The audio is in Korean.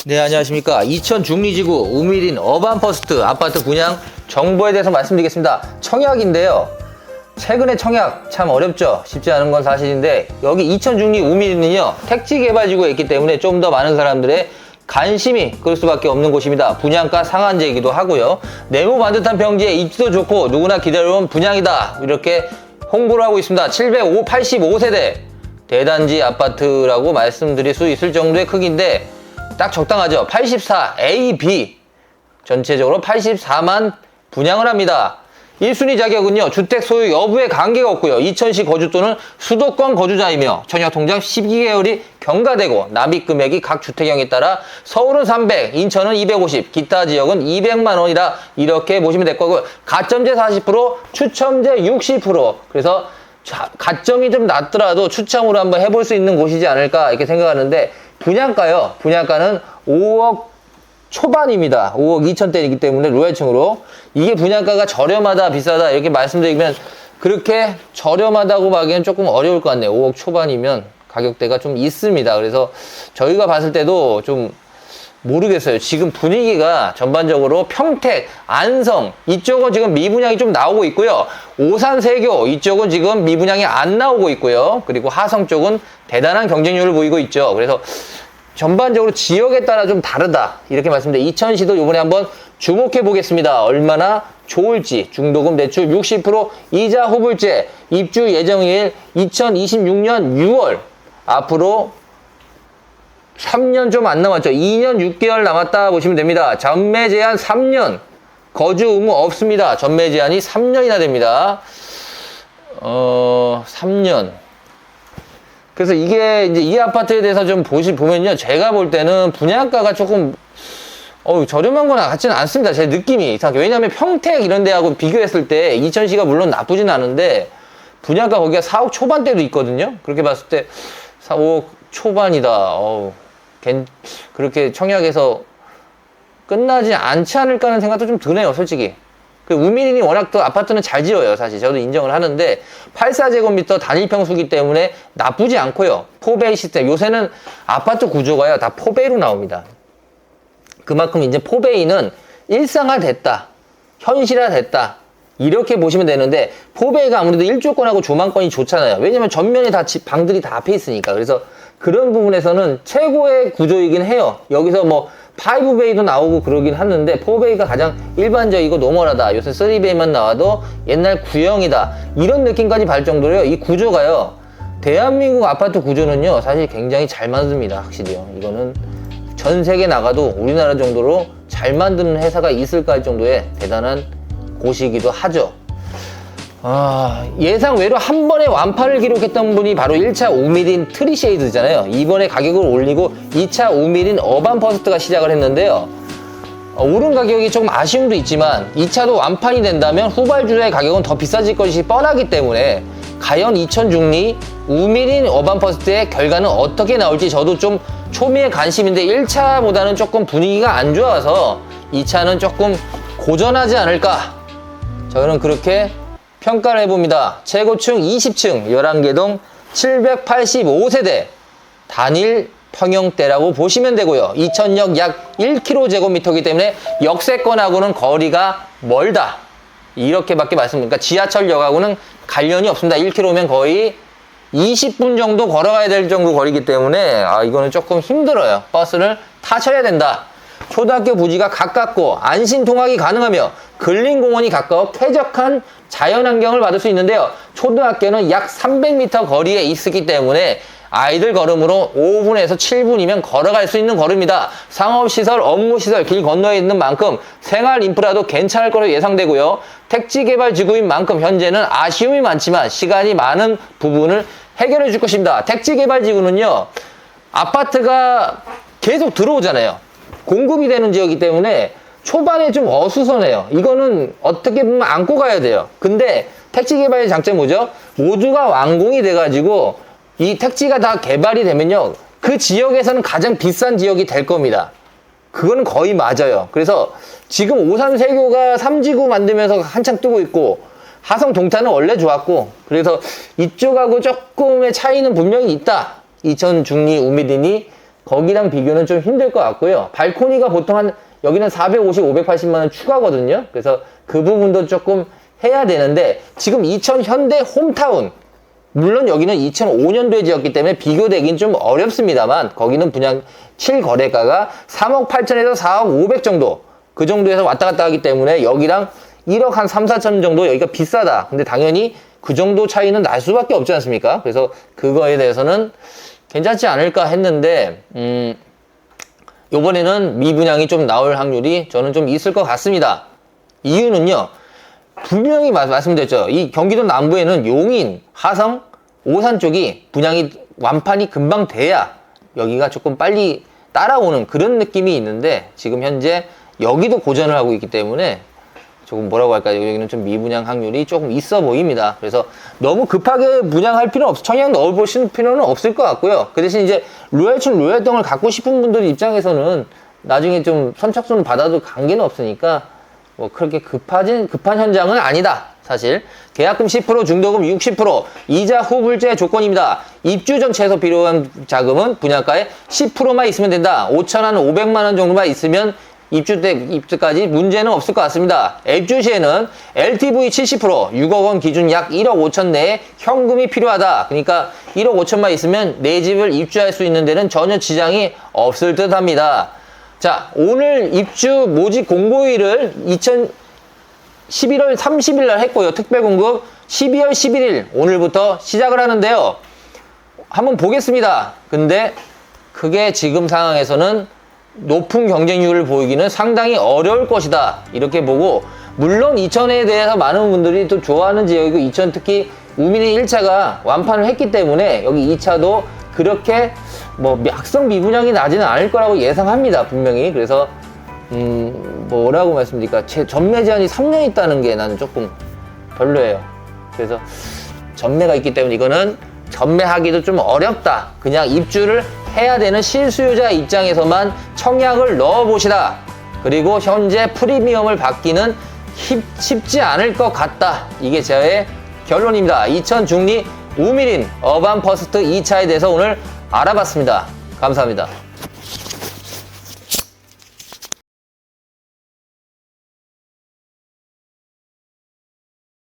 네, 안녕하십니까. 이천 중리지구 우미린 어반퍼스트 아파트 분양 정보에 대해서 말씀드리겠습니다. 청약인데요. 최근에 청약 참 어렵죠. 쉽지 않은 건 사실인데 여기 이천 중리 우미린은요, 택지개발지구에 있기 때문에 좀 더 많은 사람들의 관심이 끌 수밖에 없는 곳입니다. 분양가 상한제이기도 하고요. 네모 반듯한 평지에 입지도 좋고 누구나 기다려온 분양이다, 이렇게 홍보를 하고 있습니다. 785세대 대단지 아파트라고 말씀드릴 수 있을 정도의 크기인데 딱 적당하죠. 84A, B 전체적으로 84만 분양을 합니다. 1순위 자격은요, 주택 소유 여부에 관계가 없고요. 이천시 거주 또는 수도권 거주자이며 청약통장 12개월이 경과되고 납입 금액이 각 주택형에 따라 서울은 300, 인천은 250, 기타 지역은 200만 원이다, 이렇게 보시면 될 거고요. 가점제 40%, 추첨제 60%. 그래서 가점이 좀 낮더라도 추첨으로 한번 해볼 수 있는 곳이지 않을까 이렇게 생각하는데, 분양가요. 분양가는 5억 초반입니다. 5억 2천대이기 때문에 로얄층으로. 이게 분양가가 저렴하다 비싸다 이렇게 말씀드리면 그렇게 저렴하다고 하기엔 조금 어려울 것 같네요. 5억 초반이면 가격대가 좀 있습니다. 그래서 저희가 봤을 때도 좀 모르겠어요. 지금 분위기가 전반적으로 평택, 안성 이쪽은 지금 미분양이 좀 나오고 있고요. 오산, 세교 이쪽은 지금 미분양이 안 나오고 있고요. 그리고 하성 쪽은 대단한 경쟁률을 보이고 있죠. 그래서 전반적으로 지역에 따라 좀 다르다, 이렇게 말씀드립니다. 이천시도 이번에 한번 주목해 보겠습니다. 얼마나 좋을지. 중도금 대출 60%, 이자 후불제, 입주 예정일 2026년 6월. 앞으로 3년 좀 안 남았죠. 2년 6개월 남았다 보시면 됩니다. 전매 제한 3년. 거주 의무 없습니다. 전매 제한이 3년이나 됩니다. 3년. 그래서 이게 이제 이 아파트에 대해서 좀 보면요, 제가 볼 때는 분양가가 조금 저렴한 거나 같지는 않습니다. 제 느낌이 이상하게. 왜냐하면 평택 이런 데하고 비교했을 때 이천시가 물론 나쁘진 않은데 분양가 거기가 4억 초반대도 있거든요. 그렇게 봤을 때 4억 초반이다. 그렇게 청약에서 끝나지 않지 않을까 하는 생각도 좀 드네요, 솔직히. 우미린이 워낙 또 아파트는 잘 지어요. 사실 저도 인정을 하는데 84제곱미터 단일평수기 때문에 나쁘지 않고요. 포베이 시스템, 요새는 아파트 구조가요 다 포베이로 나옵니다. 그만큼 이제 포베이는 일상화됐다, 현실화됐다, 이렇게 보시면 되는데, 포베이가 아무래도 일조권하고 조망권이 좋잖아요. 왜냐면 전면에 다 방들이 다 앞에 있으니까. 그래서 그런 부분에서는 최고의 구조이긴 해요. 여기서 뭐 5베이도 나오고 그러긴 하는데 4베이가 가장 일반적이고 노멀하다. 요새 3베이만 나와도 옛날 구형이다, 이런 느낌까지 받을 정도로요. 이 구조가요, 대한민국 아파트 구조는요 사실 굉장히 잘 만듭니다. 확실히요. 이거는 전 세계 나가도 우리나라 정도로 잘 만드는 회사가 있을까 할 정도의 대단한 곳이기도 하죠. 예상 외로 한 번에 완파를 기록했던 분이 바로 1차 우미린 트리쉐이드잖아요. 이번에 가격을 올리고 2차 우미린 어반퍼스트가 시작을 했는데요. 오른 가격이 조금 아쉬움도 있지만 2차도 완판이 된다면 후발주자의 가격은 더 비싸질 것이 뻔하기 때문에 과연 이천 중리 우미린 어반퍼스트의 결과는 어떻게 나올지 저도 좀 초미의 관심인데, 1차보다는 조금 분위기가 안 좋아서 2차는 조금 고전하지 않을까, 저는 그렇게 평가를 해봅니다. 최고층 20층 11개동 785세대 단일 평형대라고 보시면 되고요. 이천역 약 1km제곱미터이기 때문에 역세권하고는 거리가 멀다, 이렇게밖에 말씀드립니다. 지하철역하고는 관련이 없습니다. 1km면 거의 20분 정도 걸어가야 될 정도 거리기 때문에 이거는 조금 힘들어요. 버스를 타셔야 된다. 초등학교 부지가 가깝고 안심 통학이 가능하며 근린공원이 가까워 쾌적한 자연환경을 받을 수 있는데요. 초등학교는 약 300m 거리에 있기 때문에 아이들 걸음으로 5분에서 7분이면 걸어갈 수 있는 거리입니다. 상업시설, 업무시설 길 건너에 있는 만큼 생활 인프라도 괜찮을 거로 예상되고요. 택지개발지구인 만큼 현재는 아쉬움이 많지만 시간이 많은 부분을 해결해 줄 것입니다. 택지개발지구는요, 아파트가 계속 들어오잖아요. 공급이 되는 지역이기 때문에 초반에 좀 어수선해요. 이거는 어떻게 보면 안고 가야 돼요. 근데 택지개발의 장점이 뭐죠? 모두가 완공이 돼가지고 이 택지가 다 개발이 되면요, 그 지역에서는 가장 비싼 지역이 될 겁니다. 그거는 거의 맞아요. 그래서 지금 오산 세교가 3지구 만들면서 한창 뜨고 있고, 하성 동탄은 원래 좋았고, 그래서 이쪽하고 조금의 차이는 분명히 있다. 이천 중리 우미린이 거기랑 비교는 좀 힘들 것 같고요. 발코니가 보통 한 여기는 450, 580만 원 추가거든요. 그래서 그 부분도 조금 해야 되는데 지금 이천 현대 홈타운 물론 여기는 2005년도에 지었기 때문에 비교되긴 좀 어렵습니다만 거기는 분양 7거래가가 3억 8천에서 4억 500 정도 그 정도에서 왔다 갔다 하기 때문에 여기랑 1억 한 3, 4천 정도 여기가 비싸다. 근데 당연히 그 정도 차이는 날 수밖에 없지 않습니까? 그래서 그거에 대해서는 괜찮지 않을까 했는데 요번에는 미분양이 좀 나올 확률이 저는 좀 있을 것 같습니다. 이유는요. 분명히 말씀드렸죠. 이 경기도 남부에는 용인, 화성, 오산 쪽이 분양이 완판이 금방 돼야 여기가 조금 빨리 따라오는 그런 느낌이 있는데 지금 현재 여기도 고전을 하고 있기 때문에 조금 뭐라고 할까요? 여기는 좀 미분양 확률이 조금 있어 보입니다. 그래서 너무 급하게 분양할 필요는 청약 넣어보시는 필요는 없을 것 같고요. 그 대신 이제 로얄층, 로얄동을 갖고 싶은 분들 입장에서는 나중에 좀 선착순 받아도 관계는 없으니까 뭐 그렇게 급한 현장은 아니다. 사실 계약금 10%, 중도금 60%, 이자 후불제 조건입니다. 입주 전 최소 필요한 자금은 분양가의 10%만 있으면 된다. 5천만 원, 500만 원 정도만 있으면 입주까지 문제는 없을 것 같습니다. 입주 시에는 LTV 70%, 6억 원 기준 약 1억 5천 내에 현금이 필요하다. 그러니까 1억 5천만 있으면 내 집을 입주할 수 있는 데는 전혀 지장이 없을 듯 합니다. 자, 오늘 입주 모집 공고일을 11월 30일 날 했고요. 특별 공급 12월 11일 오늘부터 시작을 하는데요. 한번 보겠습니다. 근데 그게 지금 상황에서는 높은 경쟁률을 보이기는 상당히 어려울 것이다. 이렇게 보고 물론 이천에 대해서 많은 분들이 또 좋아하는 지역이고 이천 특히 우민이 1차가 완판을 했기 때문에 여기 2차도 그렇게 뭐 악성 미분양이 나지는 않을 거라고 예상합니다. 분명히. 그래서 뭐라고 말씀드릴까? 전매 제한이 3년 있다는 게 나는 조금 별로예요. 그래서 전매가 있기 때문에 이거는 전매하기도 좀 어렵다. 그냥 입주를 해야 되는 실수요자 입장에서만 청약을 넣어보시라. 그리고 현재 프리미엄을 받기는 쉽지 않을 것 같다. 이게 저의 결론입니다. 이천 중리 우미린 어반 퍼스트 2차에 대해서 오늘 알아봤습니다. 감사합니다.